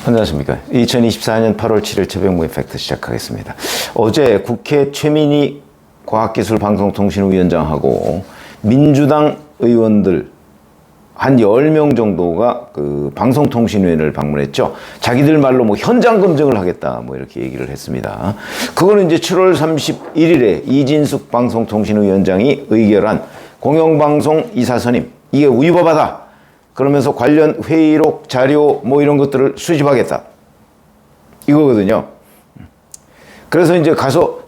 안녕하십니까. 2024년 8월 7일 최병무의 팩트 시작하겠습니다. 어제 국회 최민희 과학기술방송통신위원장하고 민주당 의원들 한 10명 정도가 그 방송통신위원회를 방문했죠. 자기들 말로 뭐 현장 검증을 하겠다 뭐 이렇게 얘기를 했습니다. 그거는 이제 7월 31일에 이진숙 방송통신위원장이 의결한 공영방송 이사선임, 이게 위법하다. 그러면서 관련 회의록, 자료 뭐 이런 것들을 수집하겠다. 이거거든요. 그래서 이제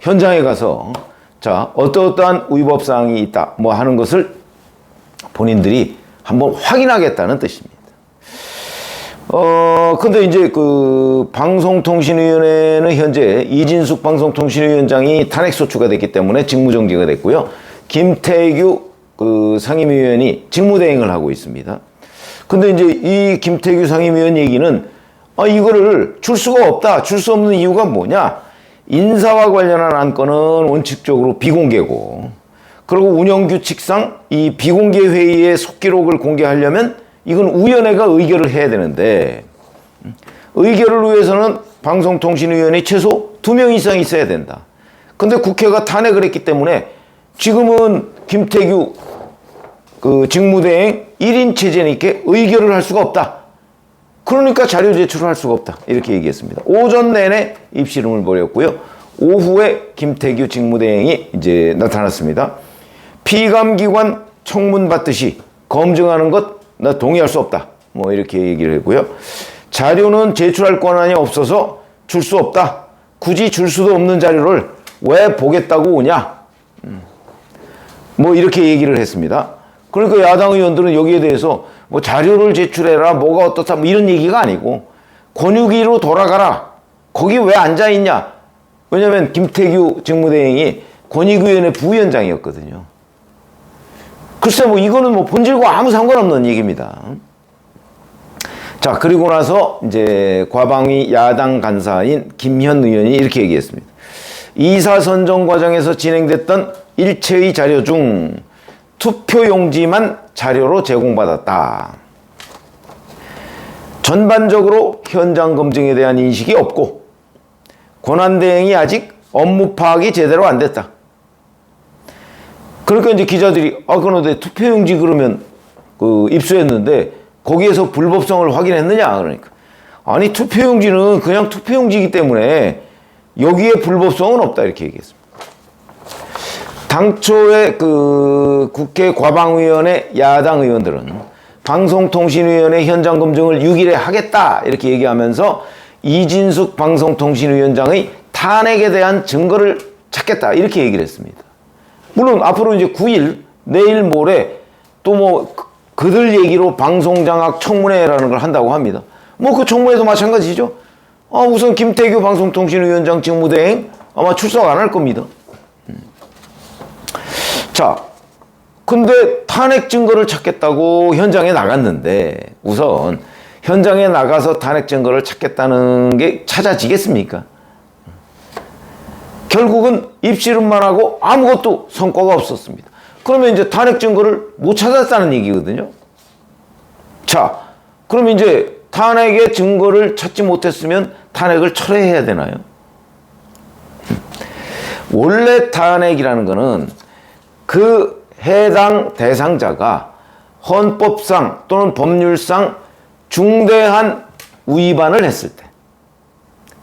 현장에 가서 자, 어떠한 위법사항이 있다 뭐 하는 것을 본인들이 한번 확인하겠다는 뜻입니다. 근데 이제 그 방송통신위원회는 현재 이진숙 방송통신위원장이 탄핵소추가 됐기 때문에 직무정지가 됐고요. 김태규 그 상임위원이 직무대행을 하고 있습니다. 근데 이제 이 김태규 상임위원 얘기는 이거를 줄 수가 없다. 줄 수 없는 이유가 뭐냐? 인사와 관련한 안건은 원칙적으로 비공개고, 그리고 운영규칙상 이 비공개 회의의 속기록을 공개하려면 이건 위원회가 의결을 해야 되는데, 의결을 위해서는 방송통신위원회 최소 2명 이상 있어야 된다. 근데 국회가 탄핵을 했기 때문에 지금은 김태규 그 직무대행 1인 체제니까 의결을 할 수가 없다. 그러니까 자료 제출을 할 수가 없다. 이렇게 얘기했습니다. 오전 내내 입씨름을 벌였고요. 오후에 김태규 직무대행이 이제 나타났습니다. 피감기관 청문 받듯이 검증하는 것 나 동의할 수 없다. 뭐 이렇게 얘기를 했고요. 자료는 제출할 권한이 없어서 줄 수 없다. 굳이 줄 수도 없는 자료를 왜 보겠다고 오냐. 뭐 이렇게 얘기를 했습니다. 그러니까 야당 의원들은 여기에 대해서 뭐 자료를 제출해라, 뭐가 어떻다, 뭐 이런 얘기가 아니고 권유기로 돌아가라. 거기 왜 앉아있냐. 왜냐면 김태규 직무대행이 권익위원회 부위원장이었거든요. 글쎄 뭐 이거는 뭐 본질과 아무 상관없는 얘기입니다. 자, 그리고 나서 이제 과방위 야당 간사인 김현 의원이 이렇게 얘기했습니다. 이사 선정 과정에서 진행됐던 일체의 자료 중 투표용지만 자료로 제공받았다. 전반적으로 현장 검증에 대한 인식이 없고 권한대행이 아직 업무 파악이 제대로 안 됐다. 그러니까 이제 기자들이 그런데 투표용지 그러면 그 입수했는데 거기에서 불법성을 확인했느냐 그러니까 아니 투표용지는 그냥 투표용지이기 때문에 여기에 불법성은 없다 이렇게 얘기했습니다. 당초에 그 국회 과방위원회 야당 의원들은 방송통신위원회 현장 검증을 6일에 하겠다 이렇게 얘기하면서 이진숙 방송통신위원장의 탄핵에 대한 증거를 찾겠다 이렇게 얘기를 했습니다. 물론 앞으로 이제 9일 내일 모레 또 뭐 그들 얘기로 방송장악 청문회라는 걸 한다고 합니다. 뭐 그 청문회도 마찬가지죠. 우선 김태규 방송통신위원장 직무대행 아마 출석 안 할 겁니다. 자, 근데 탄핵 증거를 찾겠다고 현장에 나갔는데 우선 현장에 나가서 탄핵 증거를 찾겠다는 게 찾아지겠습니까? 결국은 입씨름만 하고 아무것도 성과가 없었습니다. 그러면 이제 탄핵 증거를 못 찾았다는 얘기거든요. 자, 그럼 이제 탄핵의 증거를 찾지 못했으면 탄핵을 철회해야 되나요? 원래 탄핵이라는 거는 그 해당 대상자가 헌법상 또는 법률상 중대한 위반을 했을 때,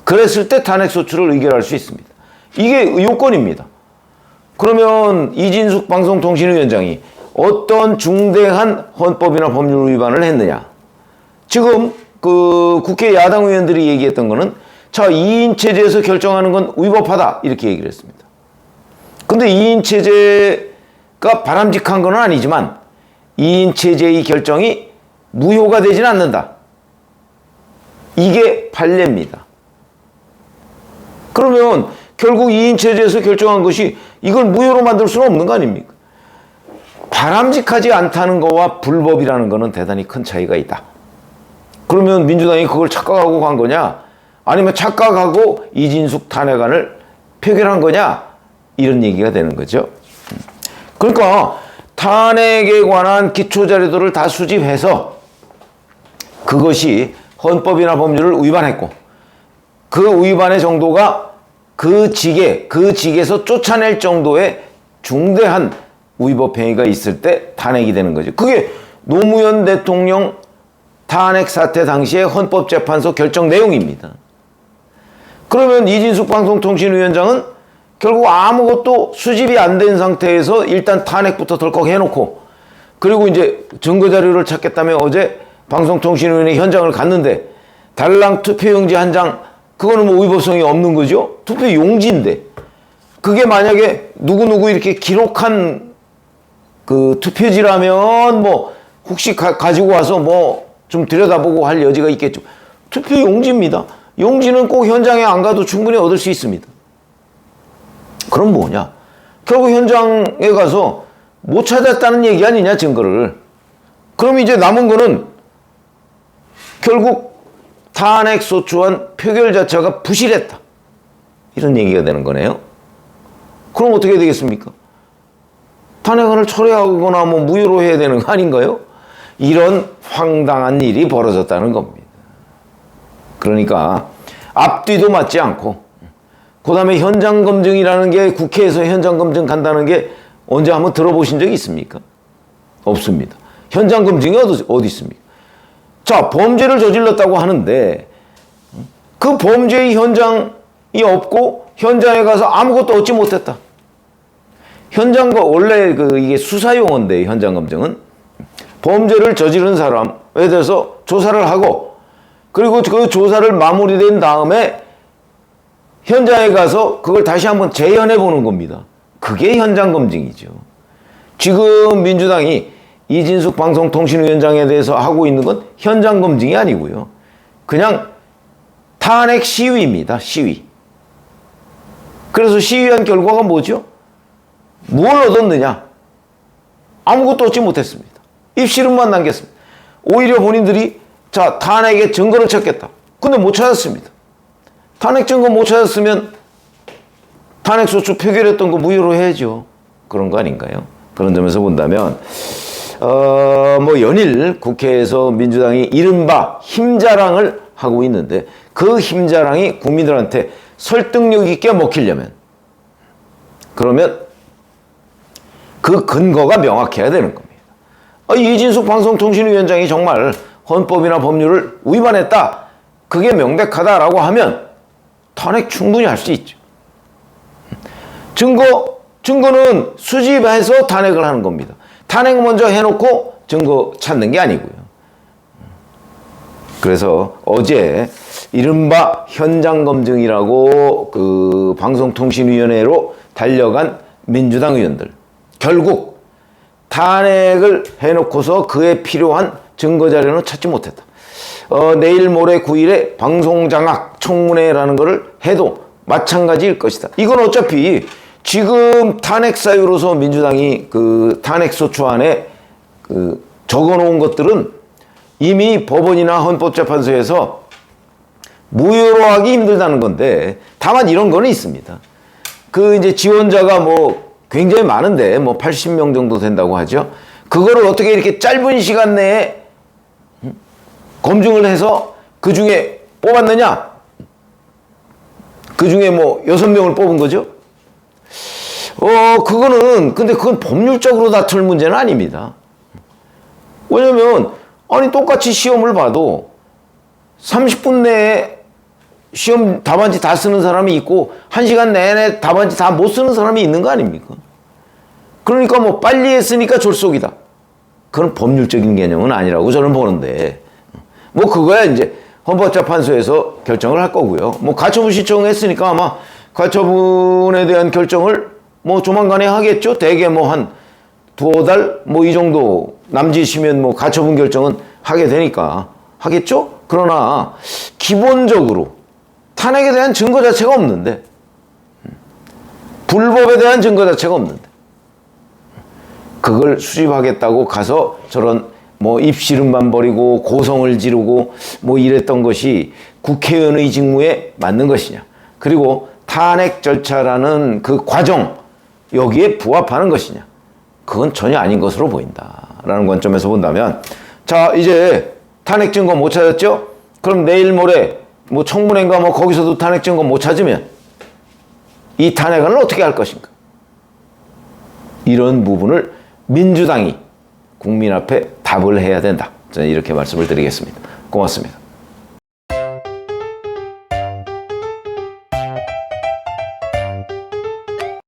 그랬을 때 탄핵소추를 의결할 수 있습니다. 이게 요건입니다. 그러면 이진숙 방송통신위원장이 어떤 중대한 헌법이나 법률 위반을 했느냐. 지금 그 국회 야당 의원들이 얘기했던 거는 자, 2인 체제에서 결정하는 건 위법하다 이렇게 얘기를 했습니다. 근데 2인 체제가 바람직한 건 아니지만 2인 체제의 결정이 무효가 되지는 않는다. 이게 판례입니다. 그러면 결국 2인 체제에서 결정한 것이 이걸 무효로 만들 수는 없는 거 아닙니까? 바람직하지 않다는 거와 불법이라는 거는 대단히 큰 차이가 있다. 그러면 민주당이 그걸 착각하고 간 거냐? 아니면 착각하고 이진숙 탄핵안을 표결한 거냐? 이런 얘기가 되는 거죠. 그러니까 탄핵에 관한 기초자료들을 다 수집해서 그것이 헌법이나 법률을 위반했고 그 위반의 정도가 그 직에서 쫓아낼 정도의 중대한 위법 행위가 있을 때 탄핵이 되는 거죠. 그게 노무현 대통령 탄핵 사태 당시의 헌법재판소 결정 내용입니다. 그러면 이진숙 방송통신위원장은 결국 아무것도 수집이 안 된 상태에서 일단 탄핵부터 덜컥 해놓고 그리고 이제 증거자료를 찾겠다며 어제 방송통신위원회 현장을 갔는데 달랑 투표용지 한 장, 그거는 뭐 위법성이 없는 거죠? 투표용지인데 그게 만약에 누구누구 이렇게 기록한 그 투표지라면 뭐 혹시 가지고 와서 뭐 좀 들여다보고 할 여지가 있겠죠. 투표용지입니다. 용지는 꼭 현장에 안 가도 충분히 얻을 수 있습니다. 그럼 뭐냐? 결국 현장에 가서 못 찾았다는 얘기 아니냐, 증거를. 그럼 이제 남은 거는 결국 탄핵소추안 표결 자체가 부실했다, 이런 얘기가 되는 거네요. 그럼 어떻게 되겠습니까? 탄핵안을 철회하거나 뭐 무효로 해야 되는 거 아닌가요? 이런 황당한 일이 벌어졌다는 겁니다. 그러니까 앞뒤도 맞지 않고 그 다음에 현장검증이라는 게, 국회에서 현장검증 간다는 게 언제 한번 들어보신 적이 있습니까? 없습니다. 현장검증이 어디 있습니까? 자, 범죄를 저질렀다고 하는데 그 범죄의 현장이 없고 현장에 가서 아무것도 얻지 못했다. 원래 이게 수사용어인데, 현장검증은 범죄를 저지른 사람에 대해서 조사를 하고 그리고 그 조사를 마무리된 다음에 현장에 가서 그걸 다시 한번 재현해 보는 겁니다. 그게 현장검증이죠. 지금 민주당이 이진숙 방송통신위원장에 대해서 하고 있는 건 현장검증이 아니고요. 그냥 탄핵 시위입니다. 시위. 그래서 시위한 결과가 뭐죠? 뭘 얻었느냐? 아무것도 얻지 못했습니다. 입씨름만 남겼습니다. 오히려 본인들이 자, 탄핵의 증거를 찾겠다. 근데 못 찾았습니다. 탄핵 증거 못 찾았으면 탄핵소추 표결했던 거 무효로 해야죠. 그런 거 아닌가요? 그런 점에서 본다면 뭐 연일 국회에서 민주당이 이른바 힘자랑을 하고 있는데 그 힘자랑이 국민들한테 설득력 있게 먹히려면 그러면 그 근거가 명확해야 되는 겁니다. 이진숙 방송통신위원장이 정말 헌법이나 법률을 위반했다, 그게 명백하다라고 하면 탄핵 충분히 할 수 있죠. 증거는 수집해서 탄핵을 하는 겁니다. 탄핵 먼저 해놓고 증거 찾는 게 아니고요. 그래서 어제 이른바 현장검증이라고 그 방송통신위원회로 달려간 민주당 의원들, 결국 탄핵을 해놓고서 그에 필요한 증거자료는 찾지 못했다. 내일 모레 9일에 방송장악 청문회라는 거를 해도 마찬가지일 것이다. 이건 어차피 지금 탄핵 사유로서 민주당이 그 탄핵소추안에 적어놓은 것들은 이미 법원이나 헌법재판소에서 무효로 하기 힘들다는 건데, 다만 이런 거는 있습니다. 이제 지원자가 뭐 굉장히 많은데 뭐 80명 정도 된다고 하죠. 그거를 어떻게 이렇게 짧은 시간 내에 검증을 해서 그 중에 뽑았느냐? 그 중에 뭐 6명을 뽑은 거죠. 근데 그건 법률적으로 다툴 문제는 아닙니다. 왜냐면, 똑같이 시험을 봐도 30분 내에 시험 답안지 다 쓰는 사람이 있고 1시간 내내 답안지 다 못 쓰는 사람이 있는 거 아닙니까? 그러니까 뭐 빨리 했으니까 졸속이다, 그런 법률적인 개념은 아니라고 저는 보는데, 뭐 그거야 이제 헌법재판소에서 결정을 할 거고요. 뭐 가처분 신청했으니까 아마 가처분에 대한 결정을 뭐 조만간에 하겠죠. 대개 뭐 한 2-5달 뭐 이 정도 남짓이면 뭐 가처분 결정은 하게 되니까 하겠죠. 그러나 기본적으로 탄핵에 대한 증거 자체가 없는데, 불법에 대한 증거 자체가 없는데 그걸 수집하겠다고 가서 저런 뭐 입씨름만 벌이고 고성을 지르고 뭐 이랬던 것이 국회의원의 직무에 맞는 것이냐, 그리고 탄핵 절차라는 그 과정, 여기에 부합하는 것이냐, 그건 전혀 아닌 것으로 보인다라는 관점에서 본다면, 자, 이제 탄핵 증거 못 찾았죠? 그럼 내일 모레 뭐 청문회인가 뭐 거기서도 탄핵 증거 못 찾으면 이 탄핵을 어떻게 할 것인가? 이런 부분을 민주당이 국민 앞에 답을 해야 된다. 저는 이렇게 말씀을 드리겠습니다. 고맙습니다.